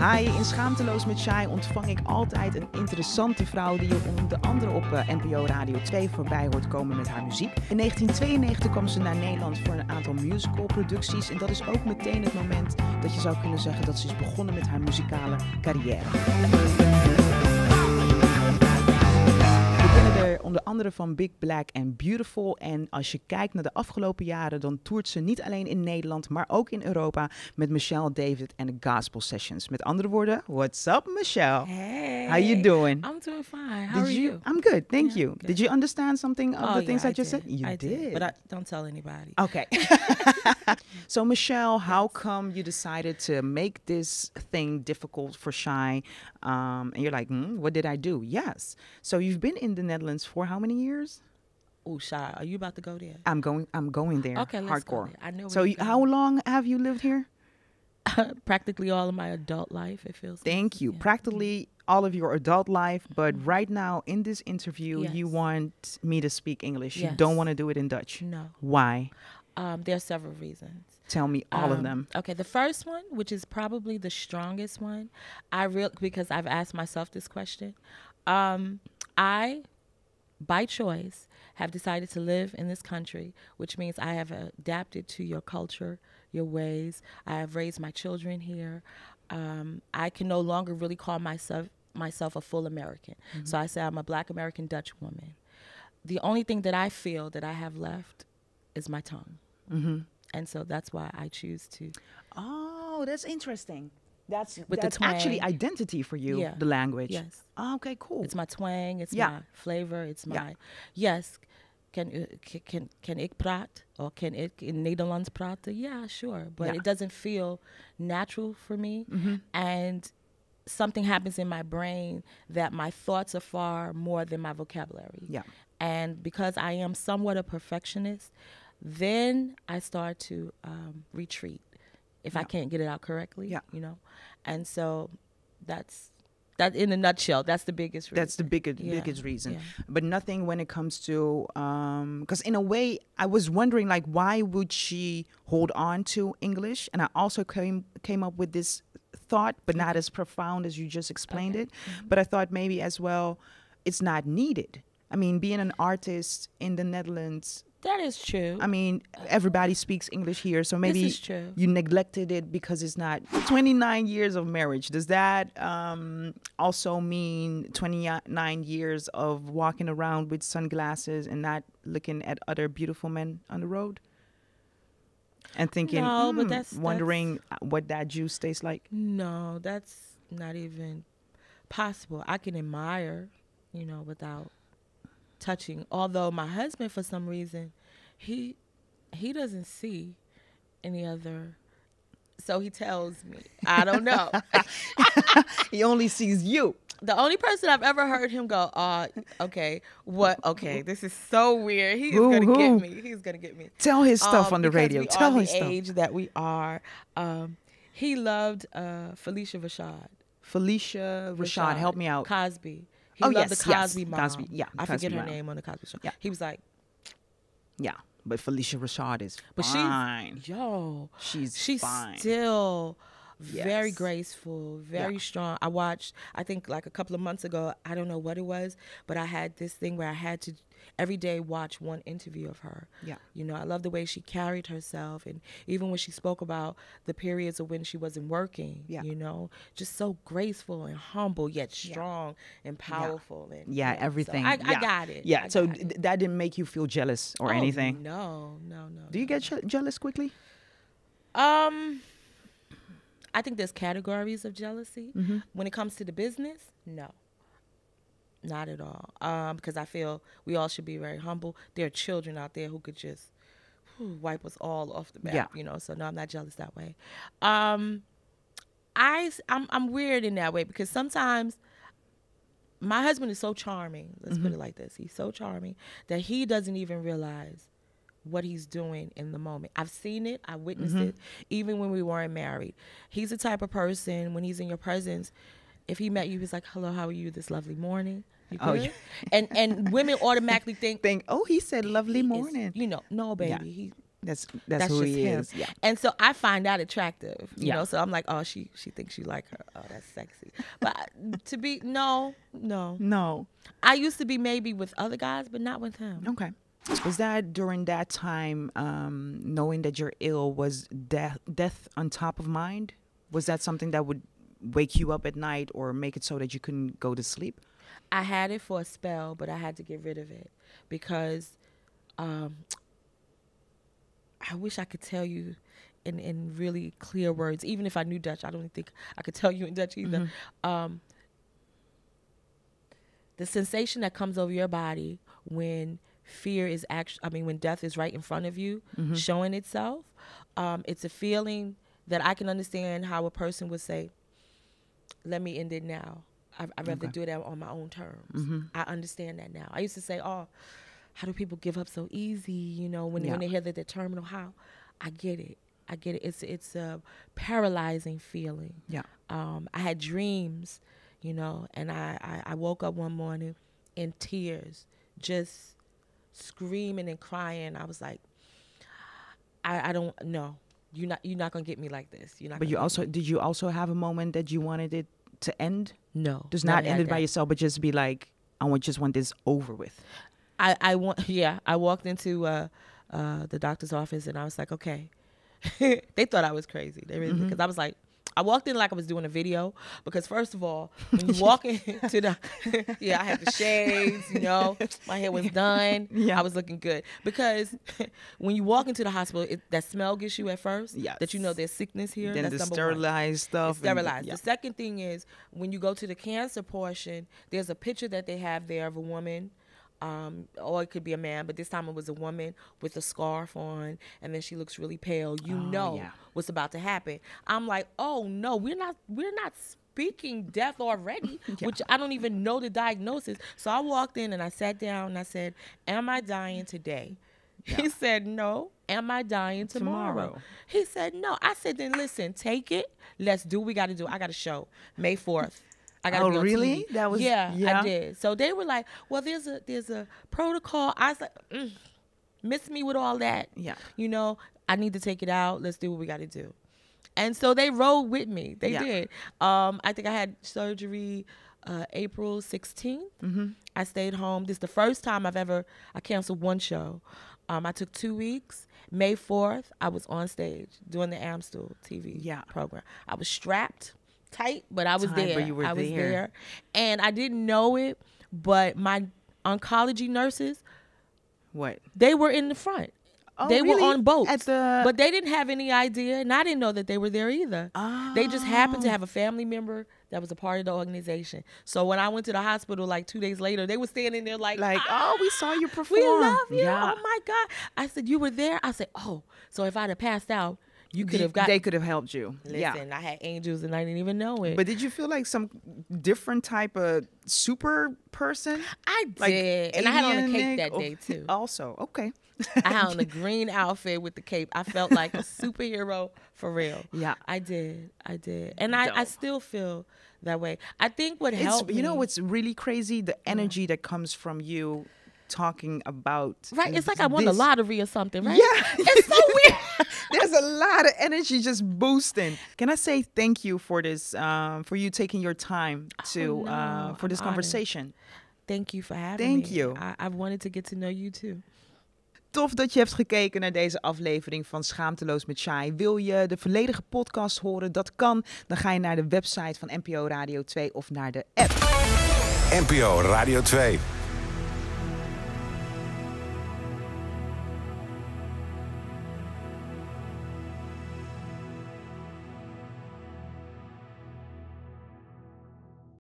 Hi, in Schaamteloos met Shay ontvang ik altijd een interessante vrouw die je onder andere op NPO Radio 2 voorbij hoort komen met haar muziek. In 1992 kwam ze naar Nederland voor een aantal musicalproducties en dat is ook meteen het moment dat je zou kunnen zeggen dat ze is begonnen met haar muzikale carrière. We kennen er onder andere van Big Black and Beautiful. En als je kijkt naar de afgelopen jaren, dan toert ze niet alleen in Nederland, maar ook in Europa met Michelle David en de Gospel Sessions. Met andere woorden, what's up, Michelle? Hey. How you doing? I'm doing fine. How are you? I'm good, thank you. Good. Did you understand something of the things I just said? I did. But don't tell anybody. Okay. So Michelle, how come you decided to make this thing difficult for Shay? And you're like, what did I do? Yes. So you've been in the Netherlands for how many years? Oh, Shay, are you about to go there? I'm going there. Okay, let's hardcore. go there. I know. So how long have you lived here? Practically all of my adult life, it feels. Thank you. Yeah. Practically all of your adult life, but right now in this interview, Yes. you want me to speak English. You Yes. don't want to do it in Dutch. No. Why? There are several reasons. Tell me all of them. Okay, the first one, which is probably the strongest one, because I've asked myself this question. I, by choice, have decided to live in this country, which means I have adapted to your culture, your ways. I have raised my children here. I can no longer really call myself a full American. Mm-hmm. So I say I'm a Black American Dutch woman. The only thing that I feel that I have left is my tongue. Mm-hmm. And so that's why I choose to. Oh, that's interesting. That's With the twang. actually identity for you, Yeah. the language. Yes. Oh, okay, cool. It's my twang, it's Yeah. my flavor, it's my... Yeah. Yes, can ik praat? Or can ik in Nederlands praten? Yeah, sure. But Yeah. it doesn't feel natural for me. Mm-hmm. And something happens in my brain that my thoughts are far more than my vocabulary. Yeah. And because I am somewhat a perfectionist, then I start to retreat if I can't get it out correctly, you know? And so that's in a nutshell, that's the biggest reason. That's the biggest reason. Yeah. But nothing when it comes to, because in a way, I was wondering, like, why would she hold on to English? And I also came up with this thought, but not as profound as you just explained it. Mm-hmm. But I thought maybe as well, it's not needed. I mean, being an artist in the Netherlands... That is true. I mean, everybody speaks English here, so maybe This is true. you neglected it because it's not 29 years of marriage. Does that also mean 29 years of walking around with sunglasses and not looking at other beautiful men on the road? And thinking, No, but wondering what that juice tastes like? No, that's not even possible. I can admire, you know, without touching. Although my husband, for some reason, he doesn't see any other. So he tells me, I don't know. He only sees you. The only person I've ever heard him go, okay, what? Okay, this is so weird. He is going to get me. He's going to get me. Tell his stuff on the radio. Tell his stuff. stuff. The age that we are. He loved Felicia Rashad. Felicia Rashad, help me out. Cosby. He loved the Cosby mom. Cosby, yeah. I Cosby forget her mom. name on the Cosby show. Yeah. He was like, yeah, but Felicia Rashad is fine. She's fine. Still very graceful, very strong. I think like a couple of months ago, I don't know what it was, but I had this thing where I had to every day watch one interview of her. Yeah. You know, I love the way she carried herself, and even when she spoke about the periods of when she wasn't working, you know, just so graceful and humble, yet strong and powerful. And everything. So I got it. Yeah, so that didn't make you feel jealous or anything? No. Do you get jealous quickly? I think there's categories of jealousy. Mm-hmm. When it comes to the business, no. Not at all. Because I feel we all should be very humble. There are children out there who could just wipe us all off the map, you know. So no, I'm not jealous that way. I'm weird in that way because sometimes my husband is so charming. Let's put it like this: he's so charming that he doesn't even realize what he's doing in the moment. I've seen it. I witnessed it. Even when we weren't married, he's the type of person when he's in your presence. If he met you, he's like, "Hello, how are you this lovely morning?" You good? Oh, yeah. And women automatically think, oh, he said lovely morning. no, baby. That's just who he him. is. Yeah. And so I find that attractive, you Yeah. know. So I'm like, oh, she thinks you like her. Oh, that's sexy. But no. I used to be maybe with other guys, but not with him. Okay. Was that during that time, knowing that you're ill, was death on top of mind? Was that something that would wake you up at night or make it so that you couldn't go to sleep? I had it for a spell, but I had to get rid of it because I wish I could tell you in really clear words. Even if I knew Dutch, I don't think I could tell you in Dutch either. Mm-hmm. The sensation that comes over your body when fear is when death is right in front of you, mm-hmm. showing itself, it's a feeling that I can understand how a person would say, let me end it now. I'd rather do that on my own terms. Mm-hmm. I understand that now. I used to say, oh, how do people give up so easy? You know, when they hear that they're terminal, how? I get it. It's a paralyzing feeling. Yeah. I had dreams, you know, and I woke up one morning in tears, just screaming and crying. I was like, I don't know. You're not gonna get me like this. But did you also have a moment that you wanted it to end? No. Just not end it by yourself, but just be like, just want this over with. I walked into the doctor's office and I was like, okay. They thought I was crazy. They really, because I was like, I walked in like I was doing a video, because first of all, when you walk into the, I had the shades, you know, my hair was done. Yeah. I was looking good, because when you walk into the hospital, that smell gets you at first, that you know there's sickness here. Then that's the sterilized stuff. It's sterilized. The second thing is when you go to the cancer portion, there's a picture that they have there of a woman. Or it could be a man, but this time it was a woman with a scarf on, and then she looks really pale. You know what's about to happen. I'm like, oh no, we're not speaking death already, which I don't even know the diagnosis. So I walked in and I sat down and I said, am I dying today? Yeah. He said, no. Am I dying tomorrow? He said, no. I said, then listen, take it. Let's do what we got to do. I got a show May 4th. I gotta be on really? TV. That was I did. So they were like, well, there's a protocol. I was like, miss me with all that. Yeah. You know, I need to take it out. Let's do what we got to do. And so they rode with me. They did. I think I had surgery April 16th. Mm-hmm. I stayed home. This is the first time I canceled one show. I took 2 weeks. May 4th, I was on stage doing the Amstel TV program. I was strapped tight, but I was there. I was there. And I didn't know it, but my oncology nurses, they were in the front. Oh, they were on boats, but they didn't have any idea, and I didn't know that they were there either. Oh. They just happened to have a family member that was a part of the organization. So when I went to the hospital like 2 days later, they were standing there like, oh, we saw you perform. We love you. Yeah. Oh my God. I said, you were there? I said, oh, so if I'd have passed out, they could have helped you. Listen, I had angels and I didn't even know it. But did you feel like some different type of super person? I did. And I had on a cape that day too. Also, okay. I had on a green outfit with the cape. I felt like a superhero for real. Yeah. I did. And I still feel that way. I think what helped me. You know what's really crazy? The energy that comes from you talking about it's like I won the lottery or something, right? Yeah. It's so weird. There's a lot of energy just boosting. Can I say thank you for this, for you taking your time for this conversation? Thank you for having me. Thank you. I've wanted to get to know you too. Tof dat je hebt gekeken naar deze aflevering van Schaamteloos met Shay. Wil je de volledige podcast horen? Dat kan. Dan ga je naar de website van NPO Radio 2 of naar de app. NPO Radio 2.